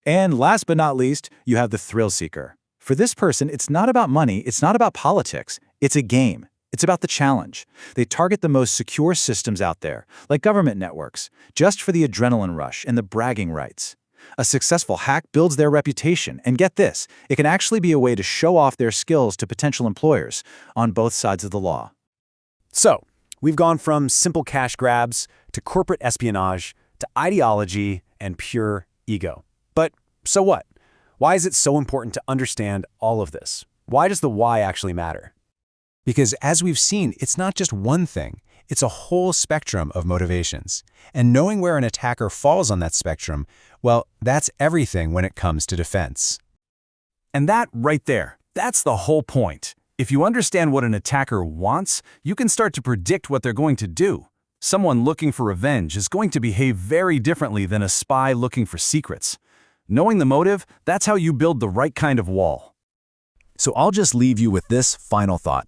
And last but not least, you have the thrill seeker. For this person, it's not about money, it's not about politics, it's a game. It's about the challenge. They target the most secure systems out there, like government networks, just for the adrenaline rush and the bragging rights. A successful hack builds their reputation, and get this, it can actually be a way to show off their skills to potential employers on both sides of the law. So, we've gone from simple cash grabs to corporate espionage to ideology and pure ego. But so what? Why is it so important to understand all of this? Why does the why actually matter? Because as we've seen, it's not just one thing. It's a whole spectrum of motivations. And knowing where an attacker falls on that spectrum, well, that's everything when it comes to defense. And that right there, that's the whole point. If you understand what an attacker wants, you can start to predict what they're going to do. Someone looking for revenge is going to behave very differently than a spy looking for secrets. Knowing the motive, that's how you build the right kind of wall. So I'll just leave you with this final thought.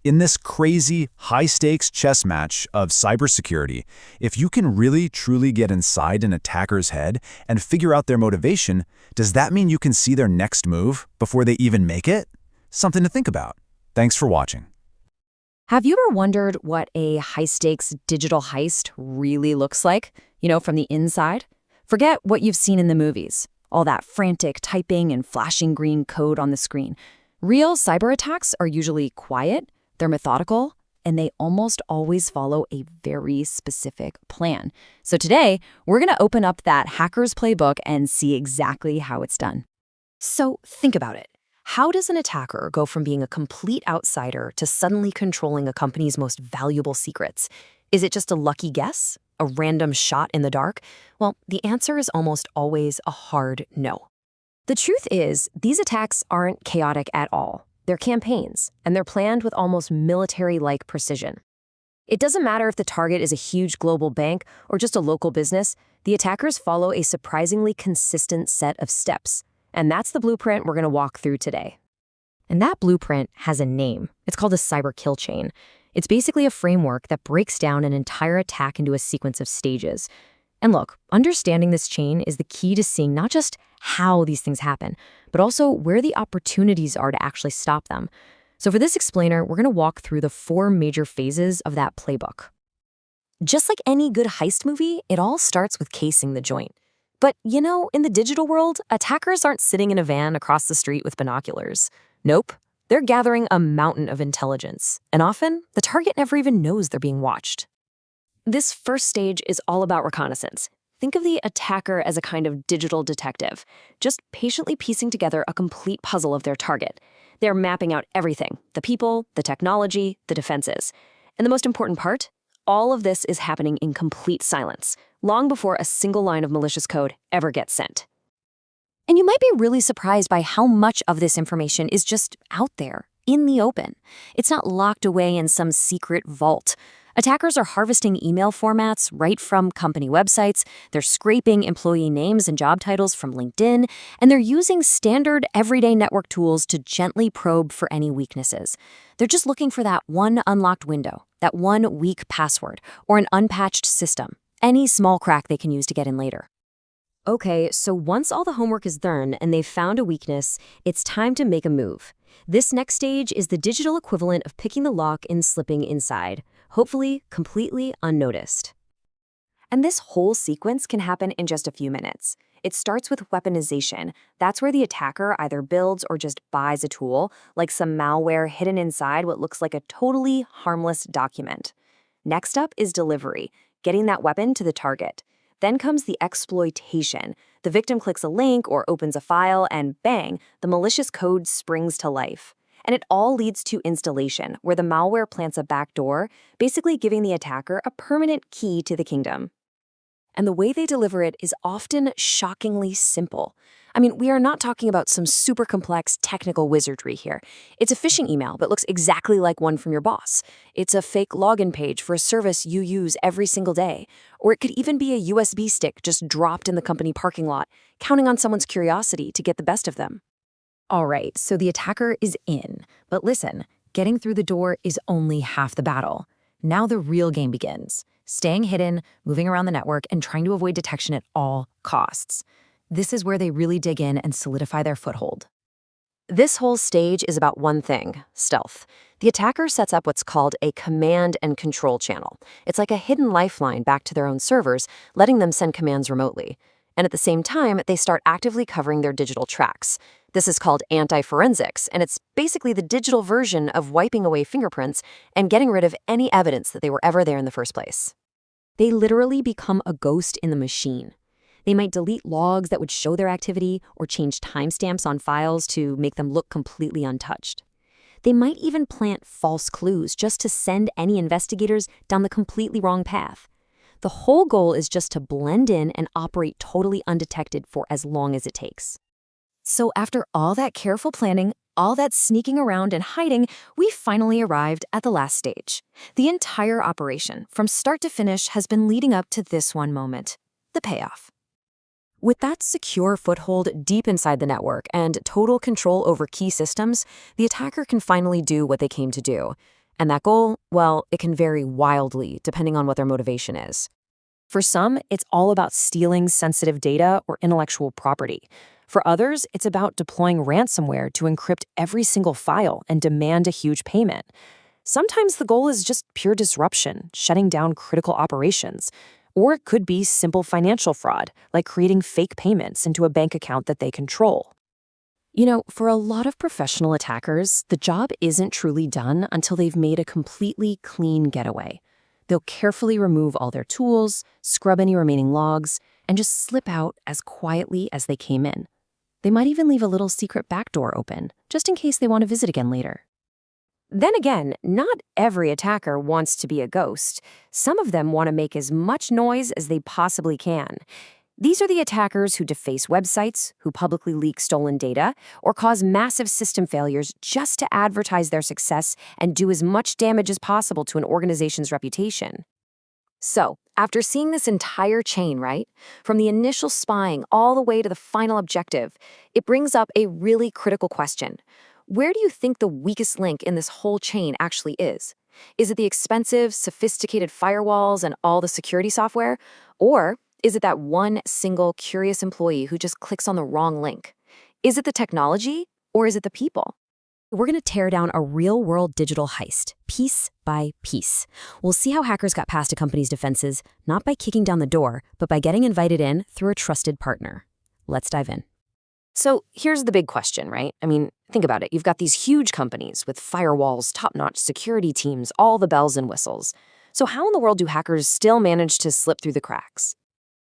In this crazy, high-stakes chess match of cybersecurity, if you can really, truly get inside an attacker's head and figure out their motivation, does that mean you can see their next move before they even make it? Something to think about. Thanks for watching. Have you ever wondered what a high-stakes digital heist really looks like, from the inside? Forget what you've seen in the movies, all that frantic typing and flashing green code on the screen. Real cyber attacks are usually quiet, they're methodical, and they almost always follow a very specific plan. So today, we're going to open up that hacker's playbook and see exactly how it's done. So think about it. How does an attacker go from being a complete outsider to suddenly controlling a company's most valuable secrets? Is it just a lucky guess? A random shot in the dark? Well, the answer is almost always a hard no. The truth is, these attacks aren't chaotic at all. They're campaigns, and they're planned with almost military-like precision. It doesn't matter if the target is a huge global bank or just a local business, the attackers follow a surprisingly consistent set of steps. And that's the blueprint we're going to walk through today. And that blueprint has a name. It's called a cyber kill chain. It's basically a framework that breaks down an entire attack into a sequence of stages. And look, understanding this chain is the key to seeing not just how these things happen, but also where the opportunities are to actually stop them. So for this explainer, we're going to walk through the 4 major phases of that playbook. Just like any good heist movie, it all starts with casing the joint. But, in the digital world, attackers aren't sitting in a van across the street with binoculars. Nope. They're gathering a mountain of intelligence. And often, the target never even knows they're being watched. This first stage is all about reconnaissance. Think of the attacker as a kind of digital detective, just patiently piecing together a complete puzzle of their target. They're mapping out everything, the people, the technology, the defenses. And the most important part? All of this is happening in complete silence, long before a single line of malicious code ever gets sent. And you might be really surprised by how much of this information is just out there, in the open. It's not locked away in some secret vault. Attackers are harvesting email formats right from company websites, they're scraping employee names and job titles from LinkedIn, and they're using standard everyday network tools to gently probe for any weaknesses. They're just looking for that one unlocked window, that one weak password, or an unpatched system, any small crack they can use to get in later. Okay, so once all the homework is done and they've found a weakness, it's time to make a move. This next stage is the digital equivalent of picking the lock and slipping inside, hopefully completely unnoticed. And this whole sequence can happen in just a few minutes. It starts with weaponization. That's where the attacker either builds or just buys a tool, like some malware hidden inside what looks like a totally harmless document. Next up is delivery, getting that weapon to the target. Then comes the exploitation. The victim clicks a link or opens a file, and bang, the malicious code springs to life. And it all leads to installation, where the malware plants a backdoor, basically giving the attacker a permanent key to the kingdom. And the way they deliver it is often shockingly simple. I mean, we are not talking about some super complex technical wizardry here. It's a phishing email that looks exactly like one from your boss. It's a fake login page for a service you use every single day. Or it could even be a USB stick just dropped in the company parking lot, counting on someone's curiosity to get the best of them. All right, so the attacker is in. But listen, getting through the door is only half the battle. Now the real game begins. Staying hidden, moving around the network, and trying to avoid detection at all costs. This is where they really dig in and solidify their foothold. This whole stage is about one thing: stealth. The attacker sets up what's called a command and control channel. It's like a hidden lifeline back to their own servers, letting them send commands remotely. And at the same time, they start actively covering their digital tracks. This is called anti-forensics, and it's basically the digital version of wiping away fingerprints and getting rid of any evidence that they were ever there in the first place. They literally become a ghost in the machine. They might delete logs that would show their activity or change timestamps on files to make them look completely untouched. They might even plant false clues just to send any investigators down the completely wrong path. The whole goal is just to blend in and operate totally undetected for as long as it takes. So after all that careful planning, all that sneaking around and hiding, we finally arrived at the last stage. The entire operation, from start to finish, has been leading up to this one moment: the payoff. With that secure foothold deep inside the network and total control over key systems, the attacker can finally do what they came to do. And that goal, well, it can vary wildly depending on what their motivation is. For some, it's all about stealing sensitive data or intellectual property. For others, it's about deploying ransomware to encrypt every single file and demand a huge payment. Sometimes the goal is just pure disruption, shutting down critical operations. Or it could be simple financial fraud, like creating fake payments into a bank account that they control. You know, for a lot of professional attackers, the job isn't truly done until they've made a completely clean getaway. They'll carefully remove all their tools, scrub any remaining logs, and just slip out as quietly as they came in. They might even leave a little secret back door open, just in case they want to visit again later. Then again, not every attacker wants to be a ghost. Some of them want to make as much noise as they possibly can. These are the attackers who deface websites, who publicly leak stolen data, or cause massive system failures just to advertise their success and do as much damage as possible to an organization's reputation. So, after seeing this entire chain, right, from the initial spying all the way to the final objective, it brings up a really critical question. Where do you think the weakest link in this whole chain actually is? Is it the expensive, sophisticated firewalls and all the security software? Or is it that one single curious employee who just clicks on the wrong link? Is it the technology, or is it the people? We're going to tear down a real-world digital heist, piece by piece. We'll see how hackers got past a company's defenses, not by kicking down the door, but by getting invited in through a trusted partner. Let's dive in. So here's the big question, right? I mean, think about it. You've got these huge companies with firewalls, top-notch security teams, all the bells and whistles. So how in the world do hackers still manage to slip through the cracks?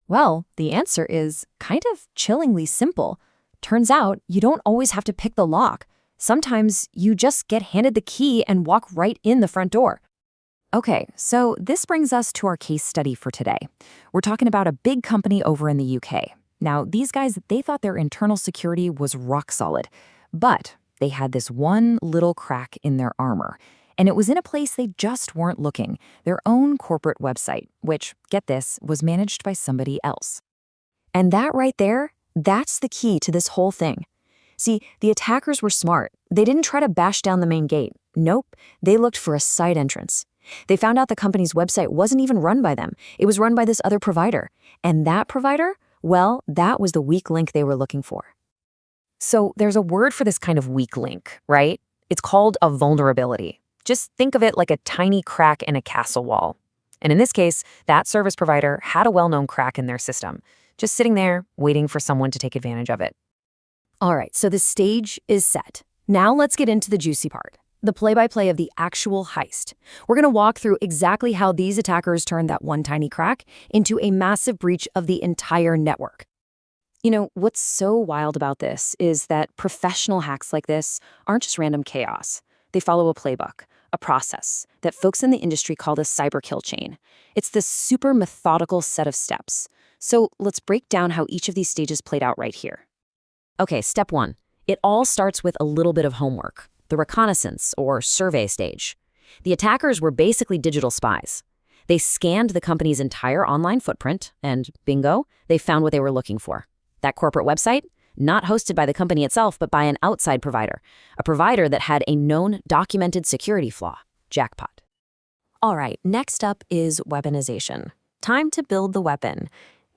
Well, the answer is kind of chillingly simple. Turns out you don't always have to pick the lock. Sometimes you just get handed the key and walk right in the front door. Okay, so this brings us to our case study for today. We're talking about a big company over in the UK. Now, these guys, they thought their internal security was rock solid, but they had this one little crack in their armor. And it was in a place they just weren't looking, their own corporate website, which, get this, was managed by somebody else. And that right there, that's the key to this whole thing. See, the attackers were smart. They didn't try to bash down the main gate. Nope, they looked for a side entrance. They found out the company's website wasn't even run by them. It was run by this other provider. And that provider, well, that was the weak link they were looking for. So there's a word for this kind of weak link, right? It's called a vulnerability. Just think of it like a tiny crack in a castle wall. And in this case, that service provider had a well-known crack in their system, just sitting there waiting for someone to take advantage of it. All right, so the stage is set. Now let's get into the juicy part, the play-by-play of the actual heist. We're going to walk through exactly how these attackers turned that one tiny crack into a massive breach of the entire network. What's so wild about this is that professional hacks like this aren't just random chaos. They follow a playbook, a process that folks in the industry call the cyber kill chain. It's this super methodical set of steps. So let's break down how each of these stages played out right here. Okay, step 1. It all starts with a little bit of homework, the reconnaissance or survey stage. The attackers were basically digital spies. They scanned the company's entire online footprint, and bingo, they found what they were looking for. That corporate website, not hosted by the company itself, but by an outside provider, a provider that had a known documented security flaw. Jackpot. All right, next up is weaponization. Time to build the weapon.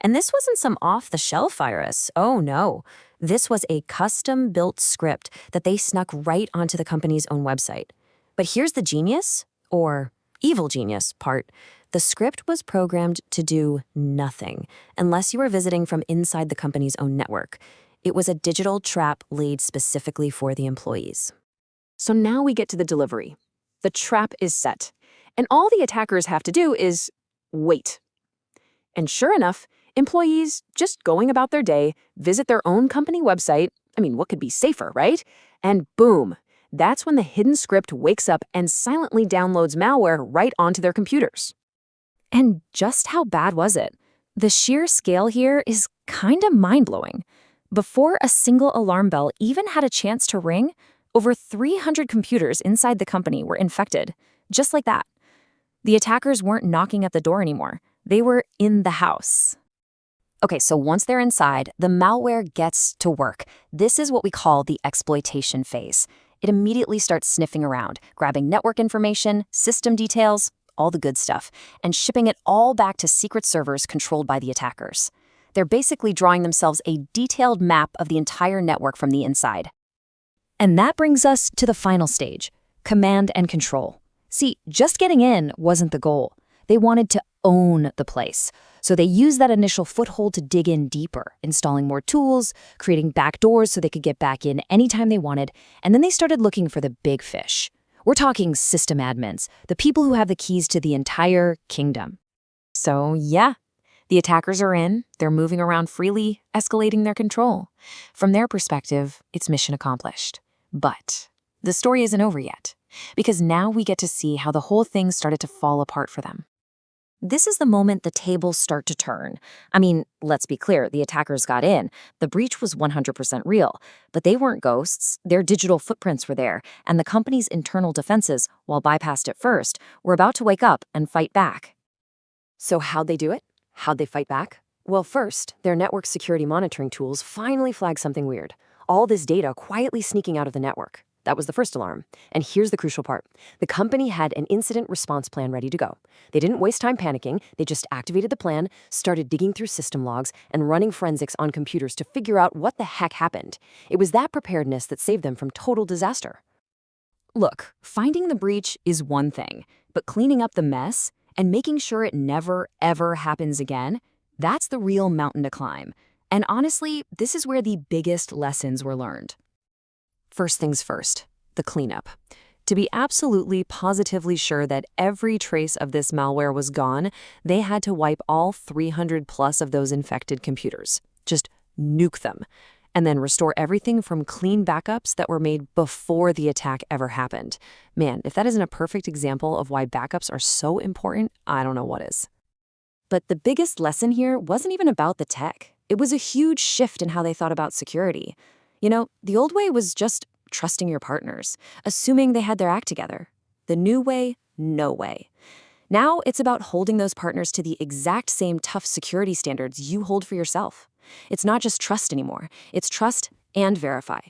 And this wasn't some off-the-shelf virus. Oh no. This was a custom-built script that they snuck right onto the company's own website. But here's the genius, or evil genius, part. The script was programmed to do nothing unless you were visiting from inside the company's own network. It was a digital trap laid specifically for the employees. So now we get to the delivery. The trap is set, and all the attackers have to do is wait. And sure enough, employees, just going about their day, visit their own company website. I mean, what could be safer, right? And boom, that's when the hidden script wakes up and silently downloads malware right onto their computers. And just how bad was it? The sheer scale here is kind of mind-blowing. Before a single alarm bell even had a chance to ring, over 300 computers inside the company were infected, just like that. The attackers weren't knocking at the door anymore. They were in the house. Okay, so once they're inside, the malware gets to work. This is what we call the exploitation phase. It immediately starts sniffing around, grabbing network information, system details, all the good stuff, and shipping it all back to secret servers controlled by the attackers. They're basically drawing themselves a detailed map of the entire network from the inside. And that brings us to the final stage, command and control. See, just getting in wasn't the goal. They wanted to own the place. So they used that initial foothold to dig in deeper, installing more tools, creating backdoors so they could get back in anytime they wanted, and then they started looking for the big fish. We're talking system admins, the people who have the keys to the entire kingdom. So yeah, the attackers are in, they're moving around freely, escalating their control. From their perspective, it's mission accomplished. But the story isn't over yet, because now we get to see how the whole thing started to fall apart for them. This is the moment the tables start to turn. I mean, let's be clear, the attackers got in. The breach was 100% real, but they weren't ghosts. Their digital footprints were there, and the company's internal defenses, while bypassed at first, were about to wake up and fight back. So how'd they do it? How'd they fight back? Well, first, their network security monitoring tools finally flagged something weird. All this data quietly sneaking out of the network. That was the first alarm. And here's the crucial part. The company had an incident response plan ready to go. They didn't waste time panicking. They just activated the plan, started digging through system logs, and running forensics on computers to figure out what the heck happened. It was that preparedness that saved them from total disaster. Look, finding the breach is one thing, but cleaning up the mess and making sure it never, ever happens again, that's the real mountain to climb. And honestly, this is where the biggest lessons were learned. First things first, the cleanup. To be absolutely positively sure that every trace of this malware was gone, they had to wipe all 300 plus of those infected computers. Just nuke them. And then restore everything from clean backups that were made before the attack ever happened. Man, if that isn't a perfect example of why backups are so important, I don't know what is. But the biggest lesson here wasn't even about the tech. It was a huge shift in how they thought about security. The old way was just trusting your partners, assuming they had their act together. The new way, no way. Now it's about holding those partners to the exact same tough security standards you hold for yourself. It's not just trust anymore. It's trust and verify.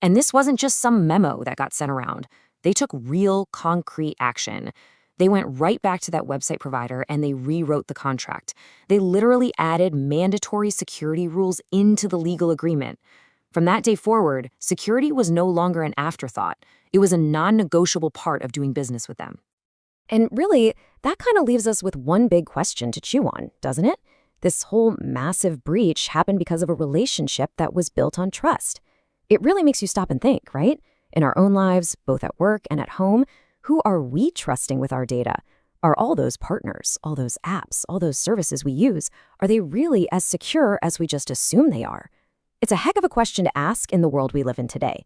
And this wasn't just some memo that got sent around. They took real, concrete action. They went right back to that website provider and they rewrote the contract. They literally added mandatory security rules into the legal agreement. From that day forward, security was no longer an afterthought. It was a non-negotiable part of doing business with them. And really, that kind of leaves us with one big question to chew on, doesn't it? This whole massive breach happened because of a relationship that was built on trust. It really makes you stop and think, right? In our own lives, both at work and at home, who are we trusting with our data? Are all those partners, all those apps, all those services we use, are they really as secure as we just assume they are? It's a heck of a question to ask in the world we live in today.